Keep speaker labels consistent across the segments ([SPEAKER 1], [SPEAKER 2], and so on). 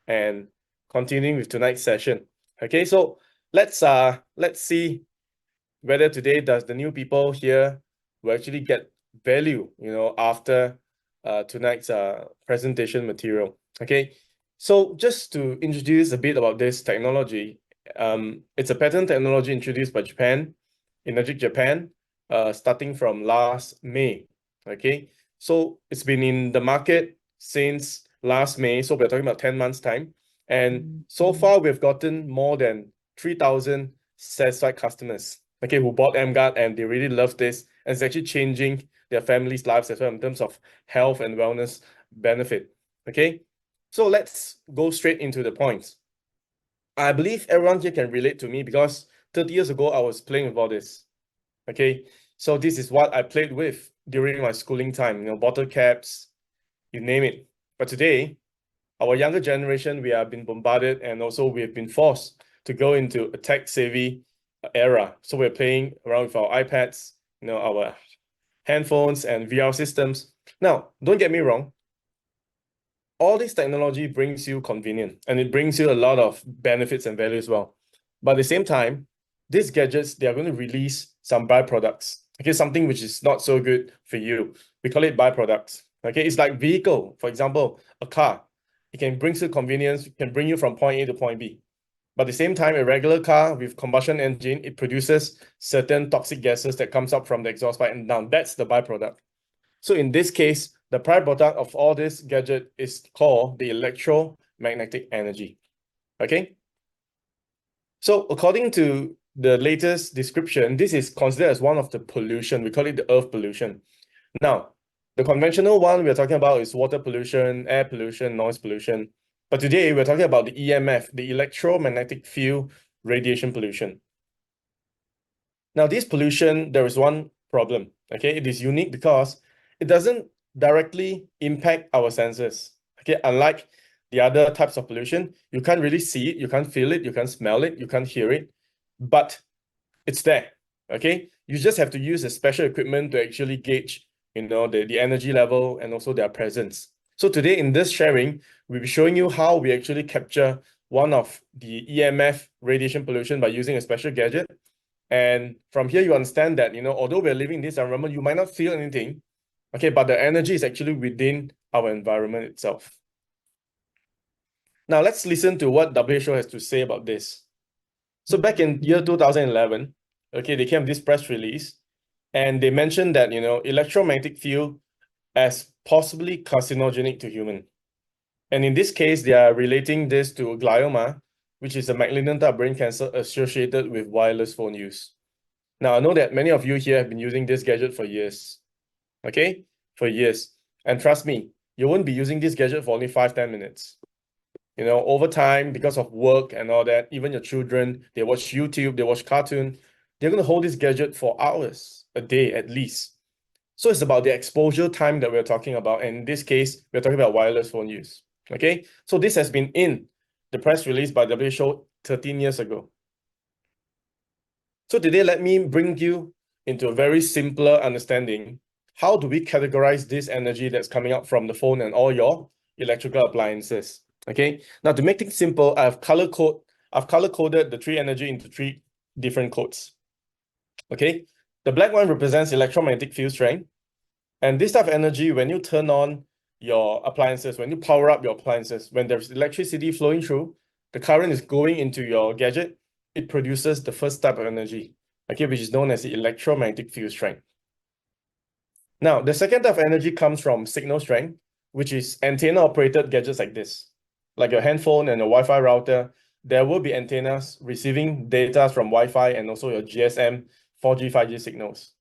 [SPEAKER 1] and continuing with tonight's session. Okay, so let's see whether today does the new people here will actually get value, after tonight's presentation material. Okay, so just to introduce a bit about this technology, it's a patent technology introduced by Japan, Energic Japan, starting from last May. Okay, so it's been in the market since last May, so we're talking about 10 months time. And so far, we've gotten more than 3,000 satisfied customers, okay, who bought emGuarde and they really love this. And it's actually changing their families' lives as well in terms of health and wellness benefit. Okay, so let's go straight into the points. I believe everyone here can relate to me because 30 years ago, I was playing with all this. Okay, so this is what I played with during my schooling time, bottle caps, you name it. But today, our younger generation, we have been bombarded and also we have been forced to go into a tech-savvy era. So we're playing around with our iPads, our handphones and VR systems. Now, don't get me wrong, all this technology brings you convenience and it brings you a lot of benefits and value as well. But at the same time, these gadgets, they are going to release some byproducts. Okay, something which is not so good for you. We call it byproducts. Okay, it's like vehicle, for example, a car. It can bring you convenience, it can bring you from point A to point B. But at the same time, a regular car with combustion engine, it produces certain toxic gases that comes up from the exhaust pipe and down. That's the byproduct. So in this case, the byproduct of all this gadget is called the electromagnetic energy. Okay. So according to the latest description, this is considered as one of the pollution. We call it the earth pollution. Now, the conventional one we're talking about is water pollution, air pollution, noise pollution. But today we're talking about the EMF, the electromagnetic field radiation pollution. Now, this pollution, there is one problem. Okay, it is unique because it doesn't directly impact our senses. Okay, unlike the other types of pollution, you can't really see it, you can't feel it, you can't smell it, you can't hear it, but it's there. Okay, you just have to use a special equipment to actually gauge, the energy level and also their presence. So today in this sharing, we'll be showing you how we actually capture one of the EMF radiation pollution by using a special gadget. And from here, you understand that, although we're living in this environment, you might not feel anything, okay, but the energy is actually within our environment itself. Now, let's listen to what WHO has to say about this. So back in year 2011, okay, they came with this press release, and they mentioned that, electromagnetic field as possibly carcinogenic to human. And in this case, they are relating this to glioma, which is a malignant type of brain cancer associated with wireless phone use. Now, I know that many of you here have been using this gadget for years, okay? For years. And trust me, you won't be using this gadget for only 5-10 minutes. Over time, because of work and all that, even your children, they watch YouTube, they watch cartoon, they're going to hold this gadget for hours a day at least. So it's about the exposure time that we're talking about. And in this case, we're talking about wireless phone use, okay? So this has been in the press release by WHO 13 years ago. So today, let me bring you into a very simpler understanding. How do we categorize this energy that's coming out from the phone and all your electrical appliances? Okay. Now, to make things simple, I've color-coded the three energy into three different codes. Okay. The black one represents electromagnetic field strength. And this type of energy, when you turn on your appliances, when you power up your appliances, when there's electricity flowing through, the current is going into your gadget, it produces the first type of energy, okay, which is known as the electromagnetic field strength. Now, the second type of energy comes from signal strength, which is antenna-operated gadgets like this. Like your handphone and a Wi-Fi router, there will be antennas receiving data from Wi-Fi and also your GSM, 4G, 5G signals.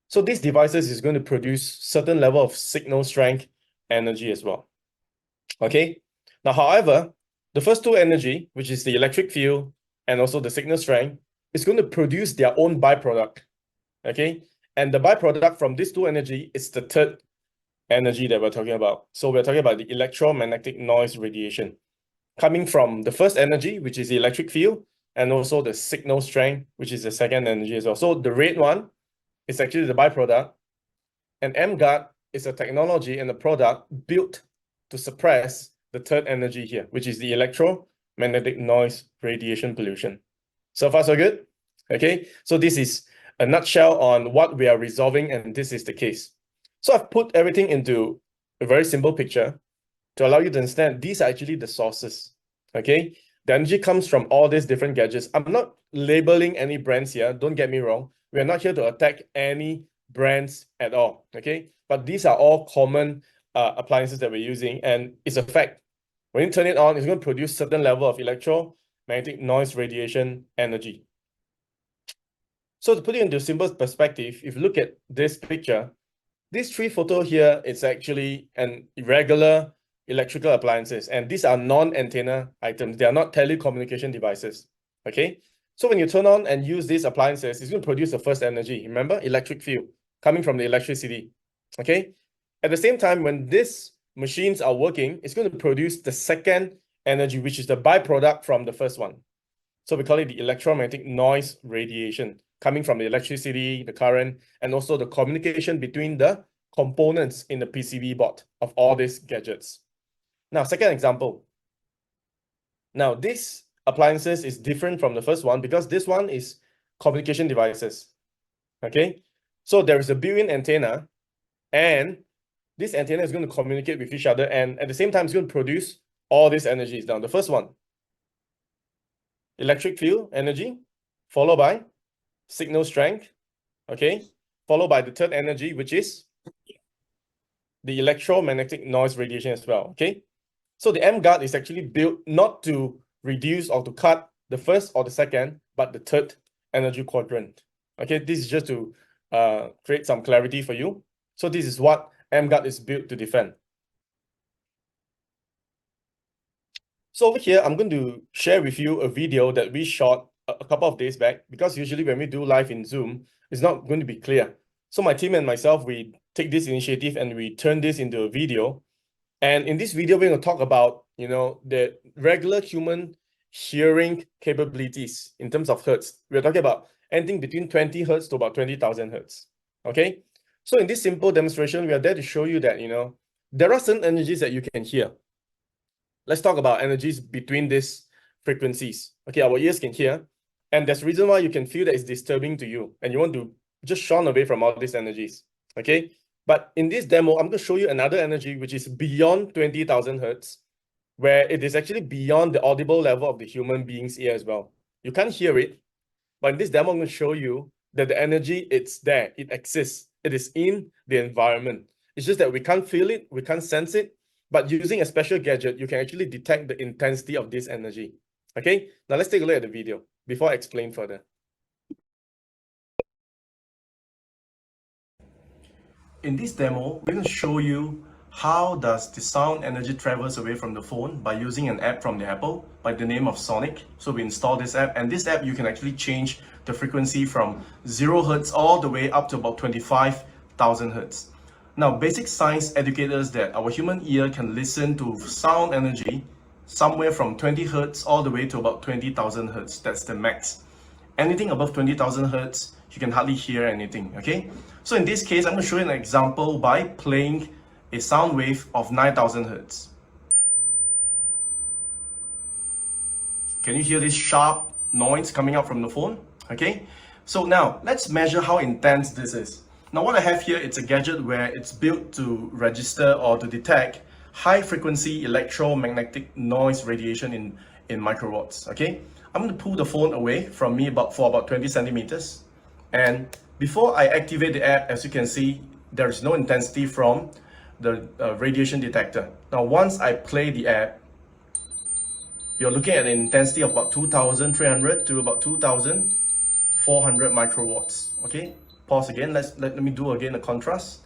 [SPEAKER 1] So these devices is going to produce certain level of signal strength energy as well. Okay. Now, however, the first two energy, which is the electric field and also the signal strength, is going to produce their own byproduct. Okay. And the byproduct from these two energy is the third energy that we're talking about. So we're talking about the electromagnetic noise radiation coming from the first energy, which is the electric field, and also the signal strength, which is the second energy as well. So the red one is actually the byproduct, and emGuarde is a technology and a product built to suppress the third energy here, which is the electromagnetic noise radiation pollution. So far, so good? Okay, so this is a nutshell on what we are resolving, and this is the case. So I've put everything into a very simple picture to allow you to understand these are actually the sources, okay? The energy comes from all these different gadgets. I'm not labeling any brands here, don't get me wrong. We are not here to attack any brands at all, okay? But these are all common appliances that we're using, and it's a fact. When you turn it on, it's going to produce certain level of electromagnetic noise radiation energy. So to put it into simple perspective, if you look at this picture, this tree photo here is actually an irregular electrical appliances, and these are non-antenna items. They are not telecommunication devices, okay? So when you turn on and use these appliances, it's going to produce the first energy. Remember, electric field coming from the electricity, okay? At the same time, when these machines are working, it's going to produce the second energy, which is the byproduct from the first one. So we call it the electromagnetic noise radiation coming from the electricity, the current, and also the communication between the components in the PCB board of all these gadgets. Now, second example. Now, this appliances is different from the first one because this one is communication devices, okay? So there is a built-in antenna, and this antenna is going to communicate with each other, and at the same time, it's going to produce all these energies. Now, the first one, electric field energy, followed by signal strength, okay? Followed by the third energy, which is the electromagnetic noise radiation as well, okay? So the emGuarde is actually built not to reduce or to cut the first or the second, but the third energy quadrant, okay? This is just to create some clarity for you. So this is what emGuarde is built to defend. So over here, I'm going to share with you a video that we shot a couple of days back, because usually when we do live in Zoom, it's not going to be clear. So my team and myself, we take this initiative and we turn this into a video. And in this video, we're going to talk about, the regular human hearing capabilities in terms of hertz. We're talking about anything between 20 hertz to about 20,000 hertz. Okay. So in this simple demonstration, we are there to show you that, there are certain energies that you can hear. Let's talk about energies between these frequencies. Okay, our ears can hear, and there's a reason why you can feel that it's disturbing to you, and you want to just shun away from all these energies. Okay, but in this demo, I'm going to show you another energy which is beyond 20,000 hertz, where it is actually beyond the audible level of the human being's ear as well. You can't hear it, but in this demo, I'm going to show you that the energy, it's there, it exists, it is in the environment. It's just that we can't feel it, we can't sense it, but using a special gadget, you can actually detect the intensity of this energy. Okay, now let's take a look at the video before I explain further. In this demo, we're going to show you how does the sound energy travels away from the phone by using an app from the Apple by the name of Sonic. So we install this app, and this app, you can actually change the frequency from 0 hertz all the way up to about 25,000 hertz. Now, basic science educates us that our human ear can listen to sound energy somewhere from 20 hertz all the way to about 20,000 hertz. That's the max. Anything above 20,000 hertz, you can hardly hear anything, okay? So in this case, I'm going to show you an example by playing a sound wave of 9,000 hertz. Can you hear this sharp noise coming out from the phone? Okay, so now let's measure how intense this is. Now what I have here, it's a gadget where it's built to register or to detect high frequency electromagnetic noise radiation in microwatts, okay? I'm going to pull the phone away from me for about 20 centimeters. And before I activate the app, as you can see, there is no intensity from the radiation detector. Now once I play the app, you're looking at an intensity of about 2,300 to about 2,400 microwatts, okay? Pause again, let me do again a contrast.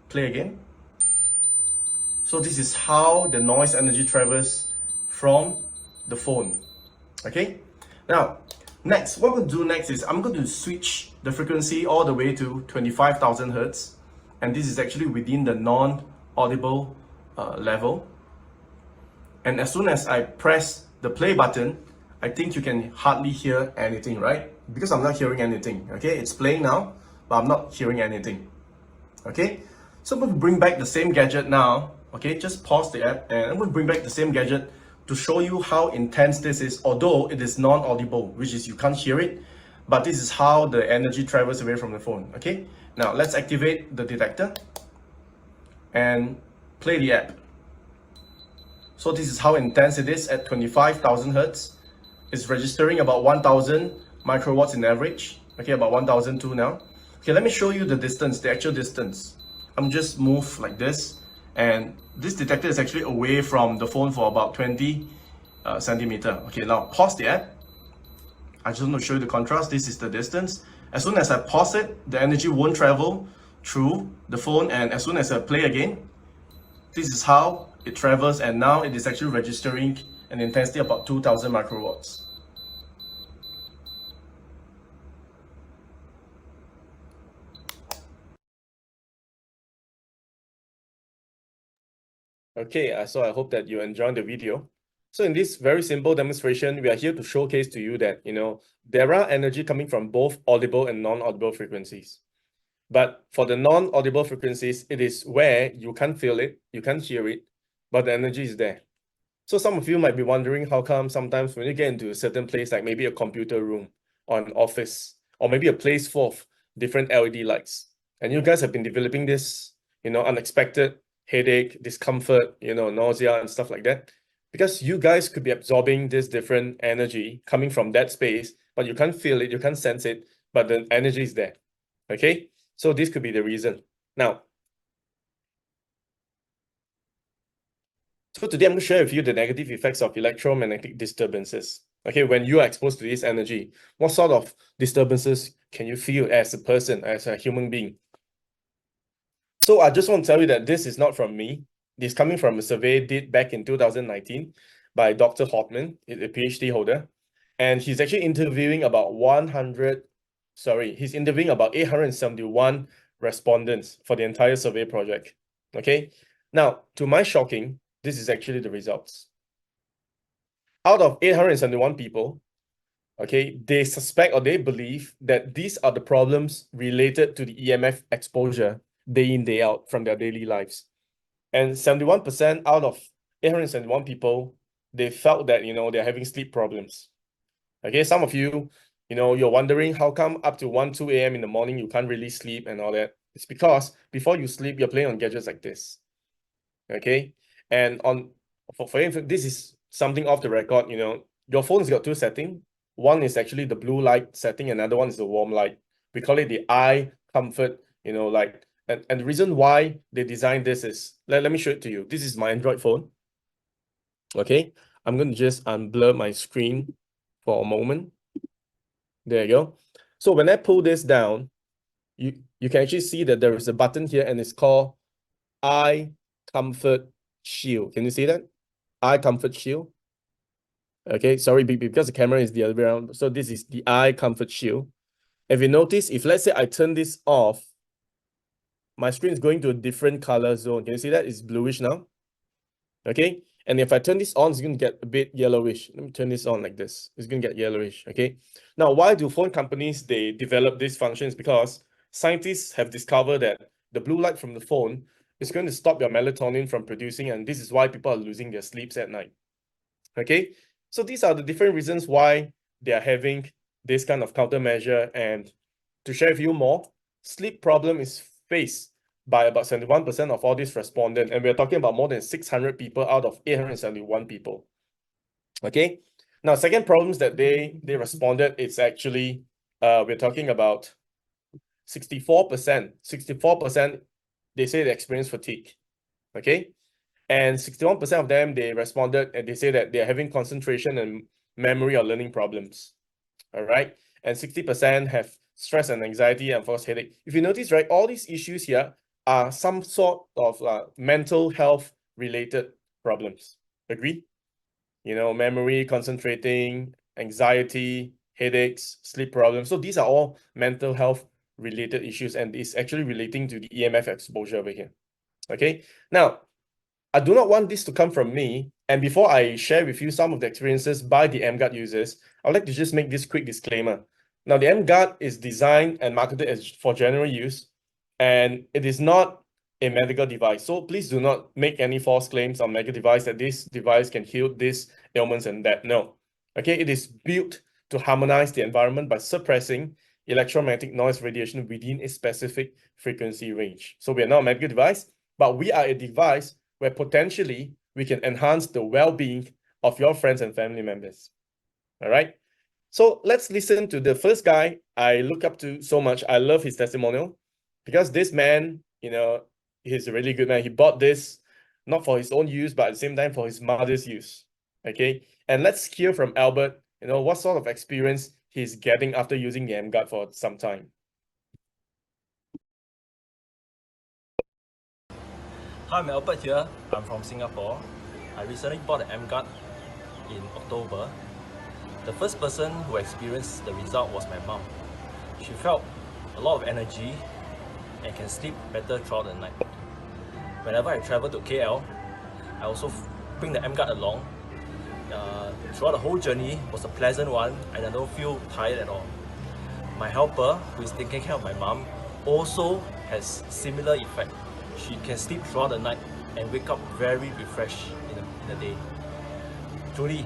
[SPEAKER 1] Play again. So this is how the noise energy travels from the phone, okay? Now, next, what I'm going to do next is I'm going to switch the frequency all the way to 25,000 hertz. And this is actually within the non-audible level. And as soon as I press the play button, I think you can hardly hear anything, right? Because I'm not hearing anything, okay? It's playing now, but I'm not hearing anything, okay? So I'm going to bring back the same gadget now Okay, just pause the app and I'm going to bring back the same gadget to show you how intense this is, although it is non-audible, which is you can't hear it, but this is how the energy travels away from the phone. Okay, now let's activate the detector and play the app. So this is how intense it is at 25,000 hertz. It's registering about 1,000 microwatts in average. Okay, about 1,002 now. Okay, let me show you the distance, the actual distance. I'm just move like this, and this detector is actually away from the phone for about 20 centimeter. Okay, now pause the app. I just want to show you the contrast. This is the distance. As soon as I pause it, the energy won't travel through the phone, and as soon as I play again, this is how it travels, and now it is actually registering an intensity about 2,000 microwatts. Okay, so I hope that you enjoyed the video. So in this very simple demonstration, we are here to showcase to you that, there are energy coming from both audible and non-audible frequencies. But for the non-audible frequencies, it is where you can't feel it, you can't hear it, but the energy is there. So some of you might be wondering how come sometimes when you get into a certain place, like maybe a computer room or an office, or maybe a place full of different LED lights, and you guys have been developing this, unexpected headache, discomfort, nausea and stuff like that, because you guys could be absorbing this different energy coming from that space, but you can't feel it, you can't sense it, but the energy is there. Okay, so this could be the reason. Now, so today I'm going to share with you the negative effects of electromagnetic disturbances. Okay, when you are exposed to this energy, what sort of disturbances can you feel as a person, as a human being? So I just want to tell you that this is not from me. This is coming from a survey did back in 2019 by Dr. Hartman, a PhD holder. And he's actually interviewing about he's interviewing about 871 respondents for the entire survey project. Okay. Now, to my shocking, this is actually the results. Out of 871 people, okay, they suspect or they believe that these are the problems related to the EMF exposure day in, day out from their daily lives. And 71% out of 871 people, they felt that, they're having sleep problems. Okay, some of you, you're wondering how come up to 1, 2 a.m. in the morning, you can't really sleep and all that. It's because before you sleep, you're playing on gadgets like this. Okay, and for this is something off the record, your phone's got two settings. One is actually the blue light setting, another one is the warm light. We call it the eye comfort, light. And the reason why they designed this is, let me show it to you. This is my Android phone. Okay, I'm going to just unblur my screen for a moment. There you go. So when I pull this down, you can actually see that there is a button here and it's called Eye Comfort Shield. Can you see that? Eye Comfort Shield. Okay, sorry, because the camera is the other way around. So this is the Eye Comfort Shield. If you notice, if let's say I turn this off, my screen is going to a different color zone. Can you see that? It's bluish now. Okay, and if I turn this on, it's going to get a bit yellowish. Let me turn this on like this. It's going to get yellowish. Okay, now why do phone companies they develop these functions? Because scientists have discovered that the blue light from the phone is going to stop your melatonin from producing, and this is why people are losing their sleeps at night. Okay, so these are the different reasons why they are having this kind of countermeasure. And to share with you more, sleep problem is faced by about 71% of all these respondents, and we're talking about more than 600 people out of 871 people. Okay, now second problems that they responded, it's actually we're talking about 64%. 64% they say they experience fatigue. Okay, and 61% of them, they responded and they say that they're having concentration and memory or learning problems. All right. And 60% have stress and anxiety and of course headache. If you notice, right, all these issues here are some sort of mental health related problems. Agree? Memory, concentrating, anxiety, headaches, sleep problems. So these are all mental health related issues, and it's actually relating to the EMF exposure over here. Okay. Now, I do not want this to come from me. And before I share with you some of the experiences by the emGuarde users, I'd like to just make this quick disclaimer. Now, the emGuarde is designed and marketed for general use, and it is not a medical device. So please do not make any false claims on medical device that this device can heal this ailments and that. No. Okay, it is built to harmonize the environment by suppressing electromagnetic noise radiation within a specific frequency range. So we are not a medical device, but we are a device where potentially we can enhance the well-being of your friends and family members. All right. So let's listen to the first guy I look up to so much. I love his testimonial because this man, he's a really good man. He bought this not for his own use, but at the same time for his mother's use. Okay. And let's hear from Albert, what sort of experience he's getting after using the emGuarde for some time.
[SPEAKER 2] Hi, I'm Albert here. I'm from Singapore. I recently bought an emGuarde in October. The first person who experienced the result was my mom. She felt a lot of energy and can sleep better throughout the night. Whenever I travel to KL, I also bring the emGuarde along. Throughout the whole journey was a pleasant one and I don't feel tired at all. My helper, who is taking care of my mom, also has similar effect. She can sleep throughout the night and wake up very refreshed in the day. Truly,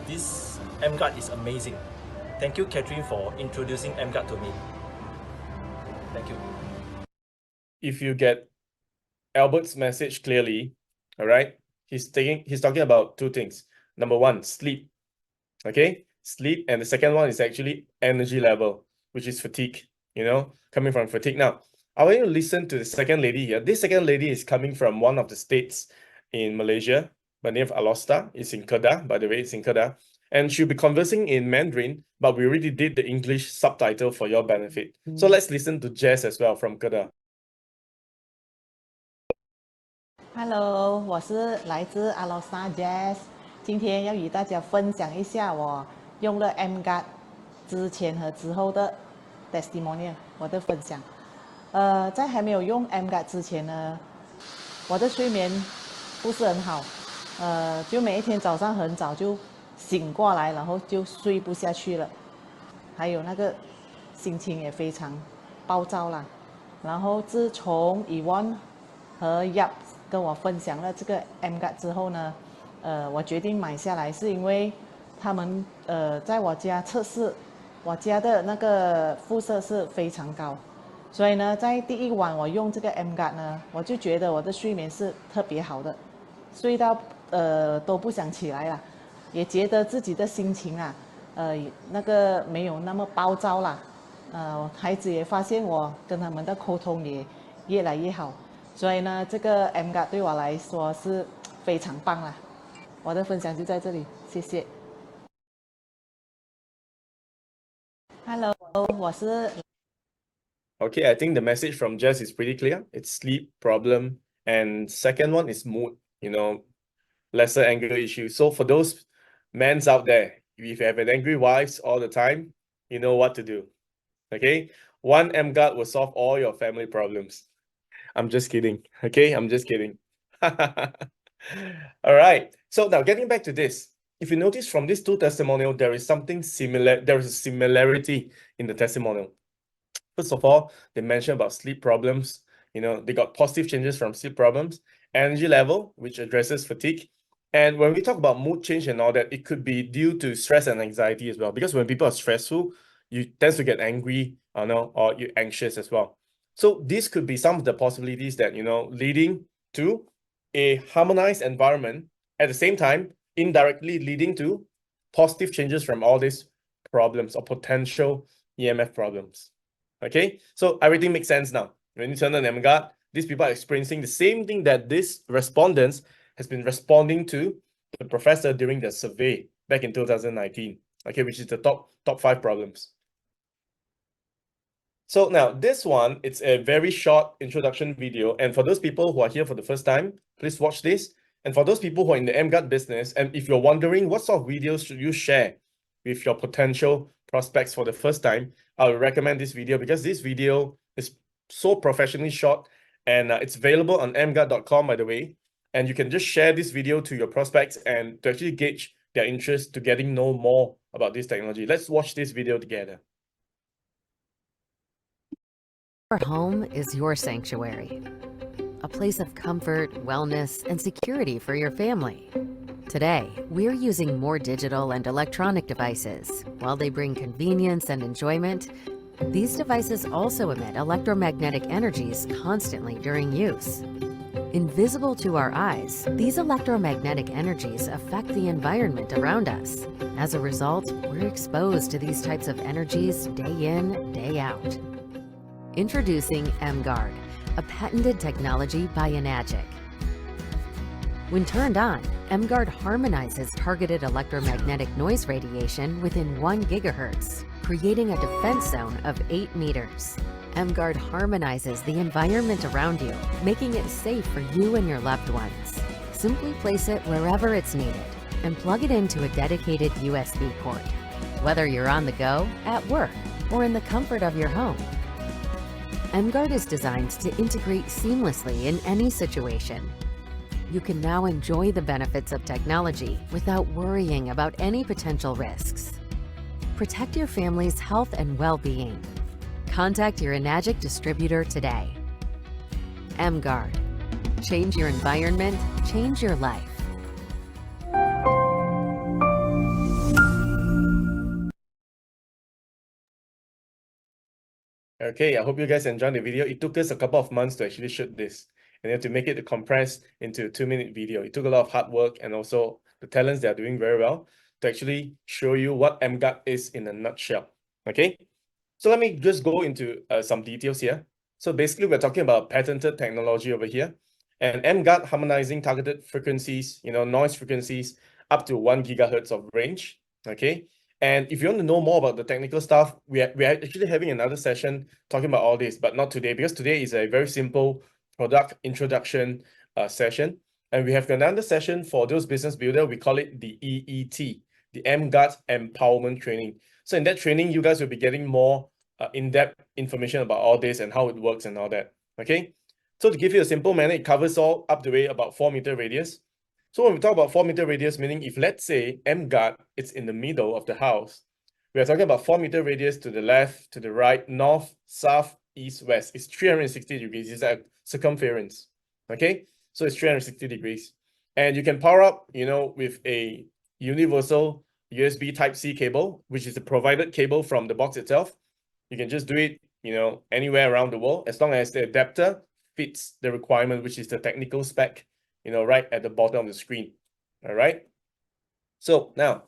[SPEAKER 2] this emGuarde is amazing. Thank you, Catherine, for introducing emGuarde to me. Thank you.
[SPEAKER 1] If you get Albert's message clearly, all right, he's talking about two things. Number one, sleep. Okay, sleep, and the second one is actually energy level, which is fatigue, coming from fatigue. Now, I want you to listen to the second lady here. This second lady is coming from one of the states in Malaysia by the name of Alosta. It's in Kedah, by the way, it's in Kedah. And she'll be conversing in Mandarin, but we already did the English subtitle for your benefit. So let's listen to Jess as well from Kedah.
[SPEAKER 3] Hello， 我是来自阿罗萨 Jazz， 今天要与大家分享一下我用了 emGuarde 之前和之后的 testimonial， 我的分享。在还没有用 emGuarde 之前呢，我的睡眠不是很好，就每一天早上很早就醒过来，然后就睡不下去了，还有那个心情也非常暴躁啦。然后自从 Yvonne 和 Yap 跟我分享了这个 emGuarde 之后呢，我决定买下来，是因为他们在我家测试，我家的那个辐射是非常高，所以呢，在第一晚我用这个 emGuarde 呢，我就觉得我的睡眠是特别好的，睡到都不想起来了，也觉得自己的心情啊，那个没有那么暴躁啦，孩子也发现我跟他们的沟通也越来越好。所以呢，这个 emGuarde 对我来说是非常棒啦。我的分享就在这里，谢谢。Hello， 我是。
[SPEAKER 1] Okay, I think the message from Jess is pretty clear. It's sleep problem, and second one is mood. Lesser anger issues. So for those men out there, if you have an angry wife all the time, you know what to do. Okay, one emGuarde will solve all your family problems. I'm just kidding. Okay, I'm just kidding. All right. So now getting back to this, if you notice from these two testimonials, there is something similar. There is a similarity in the testimonial. First of all, they mentioned about sleep problems. They got positive changes from sleep problems, energy level, which addresses fatigue. And when we talk about mood change and all that, it could be due to stress and anxiety as well. Because when people are stressful, you tend to get angry, or you're anxious as well. So these could be some of the possibilities that, leading to a harmonized environment, at the same time, indirectly leading to positive changes from all these problems or potential EMF problems. Okay, so everything makes sense now. When you turn on emGuarde, these people are experiencing the same thing that this respondents has been responding to the professor during the survey back in 2019. Okay, which is the top 5 problems. So now this one, it's a very short introduction video. And for those people who are here for the first time, please watch this. And for those people who are in the emGuarde business, and if you're wondering what sort of videos should you share with your potential prospects for the first time, I would recommend this video because this video is so professionally shot and it's available on emGuarde.com, by the way. And you can just share this video to your prospects and to actually gauge their interest to getting know more about this technology. Let's watch this video together.
[SPEAKER 4] Your home is your sanctuary. a place of comfort, wellness, and security for your family. Today, we're using more digital and electronic devices. While they bring convenience and enjoyment, these devices also emit electromagnetic energies constantly during use. Invisible to our eyes, these electromagnetic energies affect the environment around us. As a result, we're exposed to these types of energies day in, day out. Introducing emGuarde, a patented technology by Enagic. When turned on, emGuarde harmonizes targeted electromagnetic noise radiation within 1 gigahertz, creating a defense zone of 8 meters. emGuarde harmonizes the environment around you, making it safe for you and your loved ones. Simply place it wherever it's needed and plug it into a dedicated USB port, whether you're on the go, at work, or in the comfort of your home. emGuarde is designed to integrate seamlessly in any situation. You can now enjoy the benefits of technology without worrying about any potential risks. Protect your family's health and well-being. Contact your Enagic distributor today. emGuarde. Change your environment, change your life.
[SPEAKER 1] Okay, I hope you guys enjoyed the video. It took us a couple of months to actually shoot this, and then to make it compressed into a 2-minute video. It took a lot of hard work, and also the talents that are doing very well to actually show you what emGuarde is in a nutshell. Okay, so let me just go into some details here. So basically, we're talking about patented technology over here, and emGuarde harmonizing targeted frequencies, noise frequencies up to 1 gigahertz of range. Okay. And if you want to know more about the technical stuff, we're actually having another session talking about all this, but not today, because today is a very simple product introduction session. And we have another session for those business builder. We call it the EET, the emGuarde Empowerment Training. So in that training, you guys will be getting more in-depth information about all this and how it works and all that. Okay. So to give you a simple manner, it covers all up the way about 4-meter radius. So when we talk about 4-meter radius, meaning if let's say emGuarde is in the middle of the house, we are talking about 4-meter radius to the left, to the right, north, south, east, west. It's 360 degrees. It's a circumference. Okay, so it's 360 degrees, and you can power up, with a universal USB Type-C cable, which is a provided cable from the box itself. You can just do it, anywhere around the world, as long as the adapter fits the requirement, which is the technical spec, right at the bottom of the screen. All right. So now,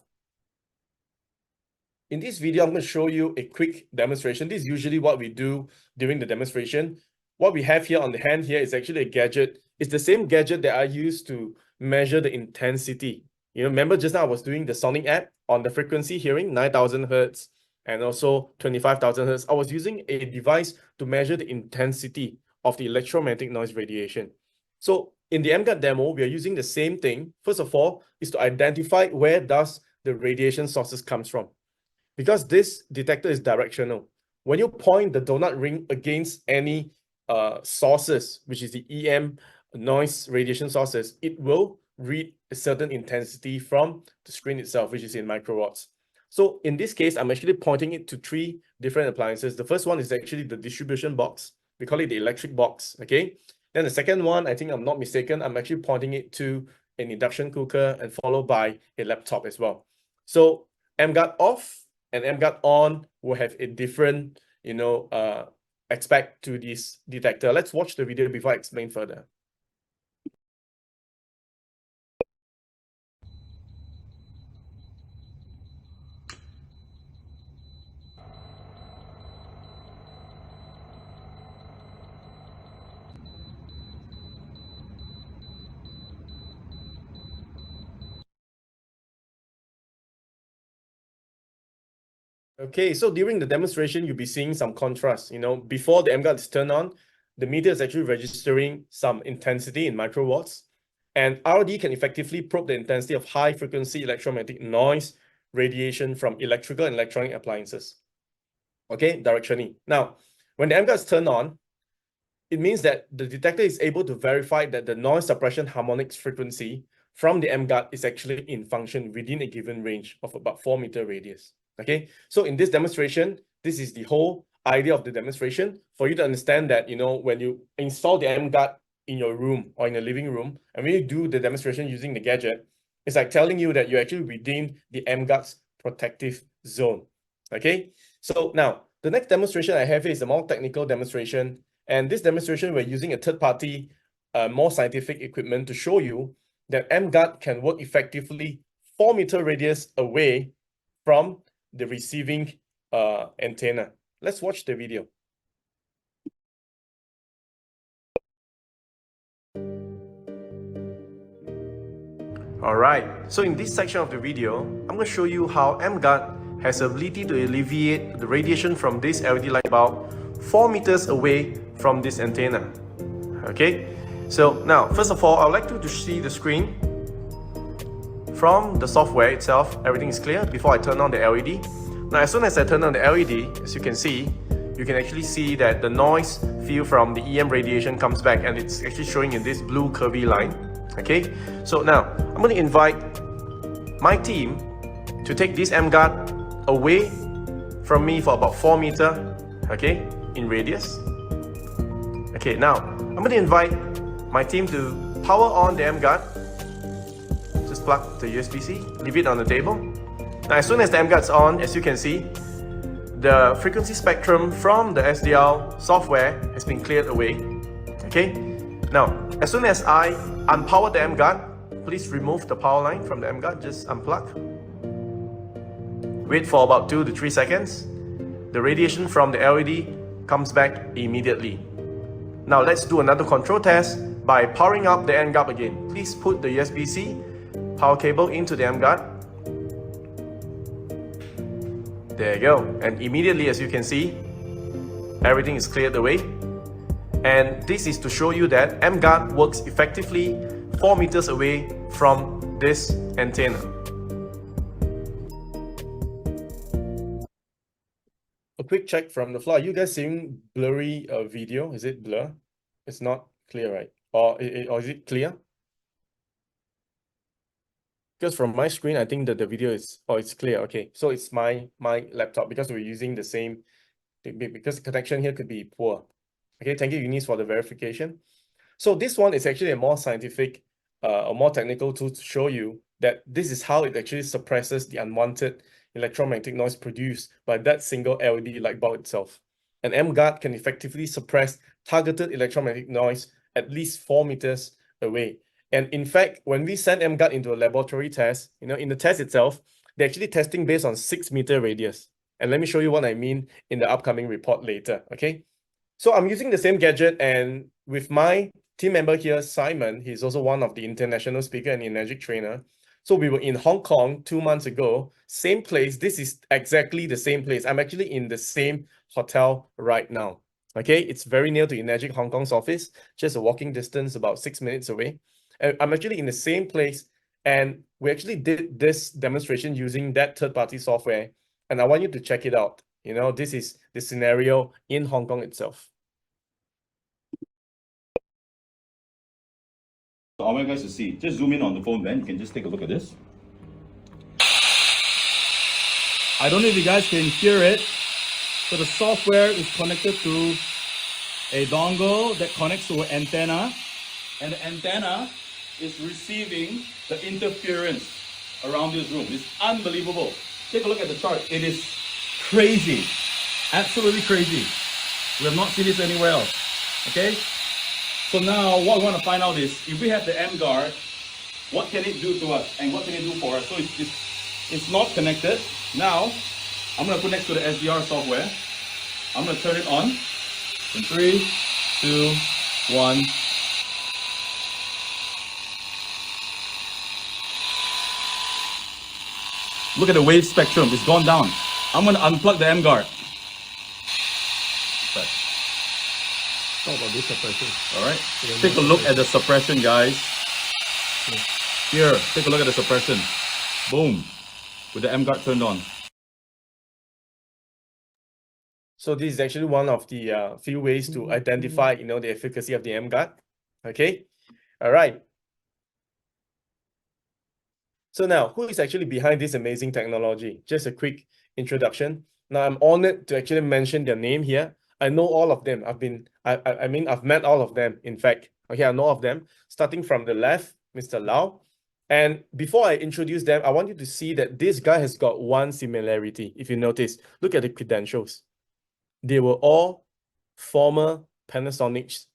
[SPEAKER 1] in this video, I'm going to show you a quick demonstration. This is usually what we do during the demonstration. What we have here on the hand here is actually a gadget. It's the same gadget that I use to measure the intensity. Remember just now I was doing the sonic app on the frequency hearing, 9,000 hertz and also 25,000 hertz. I was using a device to measure the intensity of the electromagnetic noise radiation. So in the emGuarde demo, we are using the same thing. First of all, is to identify where does the radiation sources comes from. Because this detector is directional. When you point the donut ring against any sources, which is the EM noise radiation sources, it will read a certain intensity from the screen itself, which is in microwatts. So in this case, I'm actually pointing it to 3 different appliances. The first one is actually the distribution box. We call it the electric box, okay? Then the second one, I think I'm not mistaken, I'm actually pointing it to an induction cooker and followed by a laptop as well. So emGuarde off and emGuarde on will have a different, aspect to this detector. Let's watch the video before I explain further. Okay, so during the demonstration, you'll be seeing some contrast. Before the emGuarde is turned on, the meter is actually registering some intensity in microwatts, and RD can effectively probe the intensity of high-frequency electromagnetic noise radiation from electrical and electronic appliances. Okay, directionally. Now, when the emGuarde is turned on, it means that the detector is able to verify that the noise suppression harmonics frequency from the emGuarde is actually in function within a given range of about 4-meter radius. Okay, so in this demonstration, this is the whole idea of the demonstration for you to understand that, when you install the emGuarde in your room or in the living room, and when you do the demonstration using the gadget, it's like telling you that you actually redeemed the emGuarde's protective zone. Okay, so now the next demonstration I have is a more technical demonstration, and this demonstration we're using a third-party, more scientific equipment to show you that emGuarde can work effectively 4-meter radius away from the receiving antenna. Let's watch the video. Alright, so in this section of the video, I'm going to show you how emGuarde has the ability to alleviate the radiation from this LED light bulb 4 meters away from this antenna. Okay, so now first of all, I'd like you to see the screen. From the software itself, everything is clear before I turn on the LED. Now as soon as I turn on the LED, as you can see, you can actually see that the noise field from the EM radiation comes back, and it's actually showing in this blue curvy line. Okay, so now I'm going to invite my team to take this emGuarde away from me for about 4 meters, okay, in radius. Okay, now I'm going to invite my team to power on the emGuarde. Just plug the USB-C, leave it on the table. Now as soon as the emGuarde's on, as you can see, the frequency spectrum from the SDR software has been cleared away. Okay, now as soon as I unpower the emGuarde, please remove the power line from the emGuarde, just unplug. Wait for about 2 to 3 seconds. The radiation from the LED comes back immediately. Now let's do another control test by powering up the emGuarde again. Please put the USB-C power cable into the emGuarde. There you go. And immediately, as you can see, everything is cleared away. And this is to show you that emGuarde works effectively 4 meters away from this antenna. A quick check from the floor. Are you guys seeing blurry video? Is it blur? It's not clear, right? Or is it clear? Because from my screen, I think that the video is, it's clear. Okay, so it's my laptop, because we're using the same, because connection here could be poor. Okay, thank you, Eunice, for the verification. So this one is actually a more scientific, a more technical tool to show you that this is how it actually suppresses the unwanted electromagnetic noise produced by that single LED light bulb itself. And emGuarde can effectively suppress targeted electromagnetic noise at least 4 meters away. And in fact, when we send emGuarde into a laboratory test, in the test itself, they're actually testing based on 6-meter radius. And let me show you what I mean in the upcoming report later, okay? So I'm using the same gadget, and with my team member here, Simon, he's also one of the international speaker and energetic trainer. So we were in Hong Kong 2 months ago, same place. This is exactly the same place. I'm actually in the same hotel right now, okay? It's very near to Energetic Hong Kong's office, just a walking distance, about 6 minutes away. And I'm actually in the same place, and we actually did this demonstration using that third-party software, and I want you to check it out. This is the scenario in Hong Kong itself.
[SPEAKER 5] So I want you guys to see. Just zoom in on the phone, then you can just take a look at this.
[SPEAKER 6] I don't know if you guys can hear it. So the software is connected to a dongle that connects to an antenna, and the antenna is receiving the interference around this room. It's unbelievable. Take a look at the chart. It is crazy, absolutely crazy. We have not seen this anywhere else. Okay, so now what we want to find out is, if we have the emGuarde, what can it do to us and what can it do for us? So it's not connected. Now I'm going to put next to the SDR software. I'm going to turn it on in 3, 2, 1. Look at the wave spectrum, it's gone down. I'm going to unplug the emGuarde. All right, take a look at the suppression, guys. Here, take a look at the suppression. Boom, with the emGuarde turned on.
[SPEAKER 1] So this is actually one of the few ways to identify, the efficacy of the emGuarde. Okay, all right. So now, who is actually behind this amazing technology? Just a quick introduction. Now, I'm honored to actually mention their name here. I know all of them. I've met all of them, in fact. Okay, I know of them. Starting from the left, Mr. Lau. And before I introduce them, I want you to see that this guy has got one similarity. If you notice, look at the credentials. They were all former Panasonic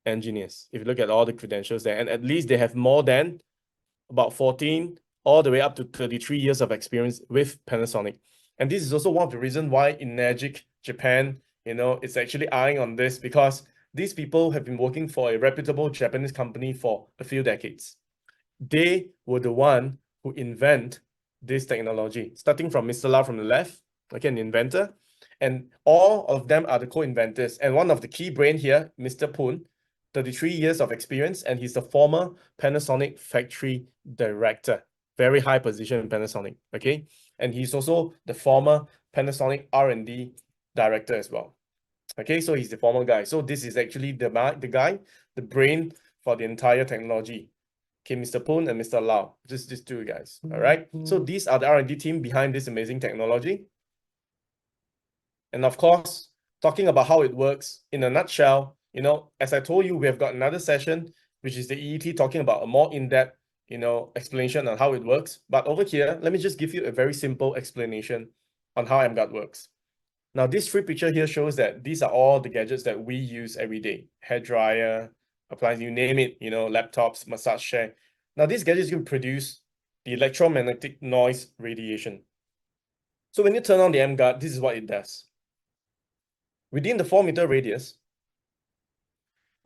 [SPEAKER 1] engineers. If you look at all the credentials there, and at least they have more than about 14 all the way up to 33 years of experience with Panasonic. And this is also one of the reasons why Energic Japan, it's actually eyeing on this, because these people have been working for a reputable Japanese company for a few decades. They were the one who invent this technology, starting from Mr. Lau from the left, okay, an inventor, and all of them are the co-inventors. And one of the key brain here, Mr. Poon, 33 years of experience, and he's the former Panasonic factory director, very high position in Panasonic, okay? And he's also the former Panasonic R&D director as well. Okay, so he's the former guy. So this is actually the guy, the brain for the entire technology. Okay, Mr. Poon and Mr. Lau, just these two guys, all right? So these are the R&D team behind this amazing technology. And of course, talking about how it works in a nutshell, as I told you, we have got another session, which is the EET, talking about a more in-depth, explanation on how it works. But over here, let me just give you a very simple explanation on how emGuarde works. Now, this free picture here shows that these are all the gadgets that we use every day. Hair dryer, appliance, you name it, laptops, massage chair. Now, these gadgets can produce the electromagnetic noise radiation. So when you turn on the emGuarde, this is what it does. Within the 4-meter radius,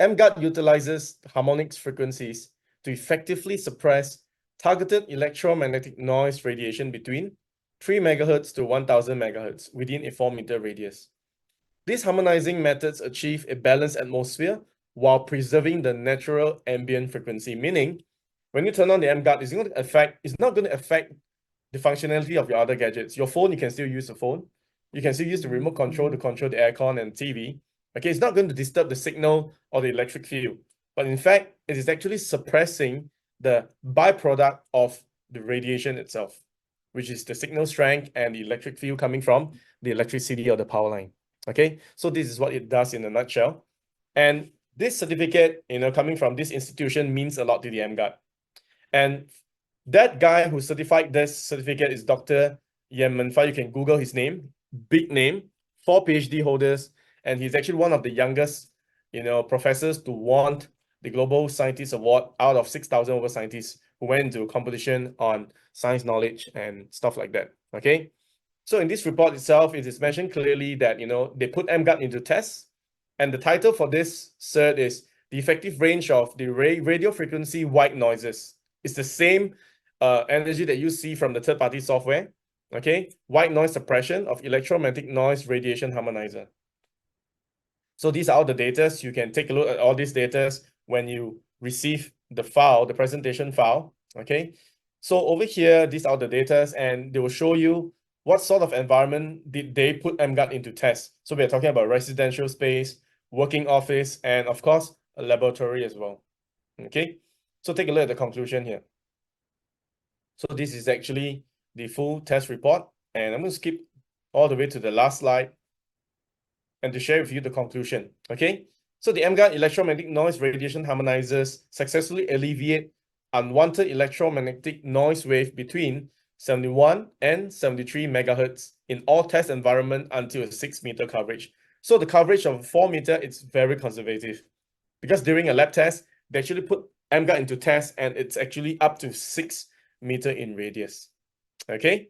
[SPEAKER 1] emGuarde utilizes harmonics frequencies to effectively suppress targeted electromagnetic noise radiation between 3 MHz to 1000 MHz within a 4-meter radius. These harmonizing methods achieve a balanced atmosphere while preserving the natural ambient frequency, meaning when you turn on the emGuarde, it's not going to affect the functionality of your other gadgets. Your phone, you can still use the phone. You can still use the remote control to control the aircon and TV. Okay, it's not going to disturb the signal or the electric field. But in fact, it is actually suppressing the byproduct of the radiation itself, which is the signal strength and the electric field coming from the electricity or the power line. Okay, so this is what it does in a nutshell. And this certificate, coming from this institution means a lot to the emGuarde. And that guy who certified this certificate is Dr. Yan Menfai. You can Google his name, big name, 4 PhD holders, and he's actually one of the youngest, professors to want the Global Scientist Award out of 6,000 over scientists who went into a competition on science knowledge and stuff like that, okay? So in this report itself, it is mentioned clearly that, they put emGuarde into tests, and the title for this cert is the effective range of the radio frequency white noises. It's the same energy that you see from the third-party software, okay? White noise suppression of electromagnetic noise radiation harmonizer. So these are all the data. You can take a look at all these data when you receive the file, the presentation file, okay? So over here, these are the data, and they will show you what sort of environment did they put emGuarde into test. So we're talking about residential space, working office, and of course, a laboratory as well, okay? So take a look at the conclusion here. So this is actually the full test report, and I'm going to skip all the way to the last slide and to share with you the conclusion, okay? So the emGuarde electromagnetic noise radiation harmonizers successfully alleviate unwanted electromagnetic noise wave between 71 and 73 megahertz in all test environment until a 6-meter coverage. So the coverage of 4 meter, it's very conservative, because during a lab test, they actually put emGuarde into test, and it's actually up to 6 meter in radius, okay?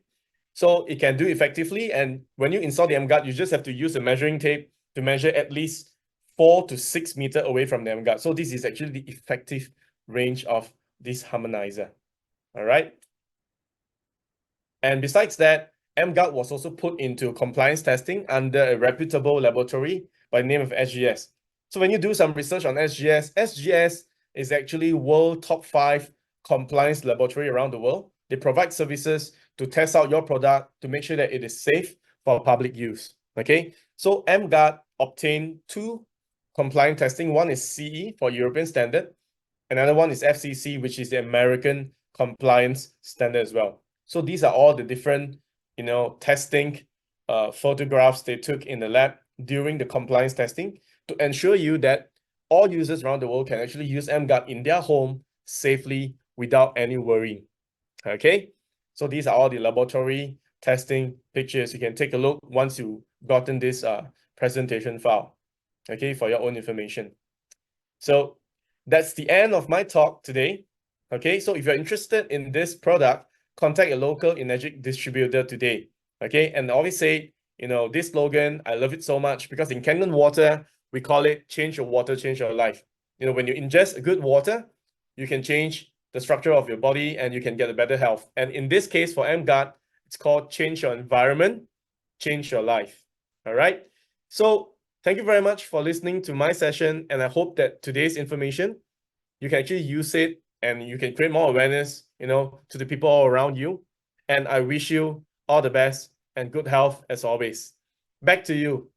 [SPEAKER 1] So it can do effectively, and when you install the emGuarde, you just have to use a measuring tape to measure at least 4 to 6 meter away from the emGuarde. So this is actually the effective range of this harmonizer, all right? And besides that, emGuarde was also put into compliance testing under a reputable laboratory by the name of SGS. So when you do some research on SGS, SGS is actually world top 5 compliance laboratory around the world. They provide services to test out your product to make sure that it is safe for public use, okay? So emGuarde obtained 2 compliance testing. One is CE for European standard. Another one is FCC, which is the American compliance standard as well. So these are all the different, testing photographs they took in the lab during the compliance testing to ensure you that all users around the world can actually use emGuarde in their home safely without any worry. Okay, so these are all the laboratory testing pictures. You can take a look once you've gotten this presentation file, okay, for your own information. So that's the end of my talk today. Okay, so if you're interested in this product, contact your local Energic distributor today. Okay, and I always say, you know, this slogan, I love it so much because in Kangen Water, we call it change your water, change your life. You know, when you ingest good water, you can change the structure of your body and you can get a better health. And in this case for emGuarde, it's called change your environment, change your life. All right. So thank you very much for listening to my session. And I hope that today's information, you can actually use it and you can create more awareness, you know, to the people all around you. And I wish you all the best and good health as always. Back to you.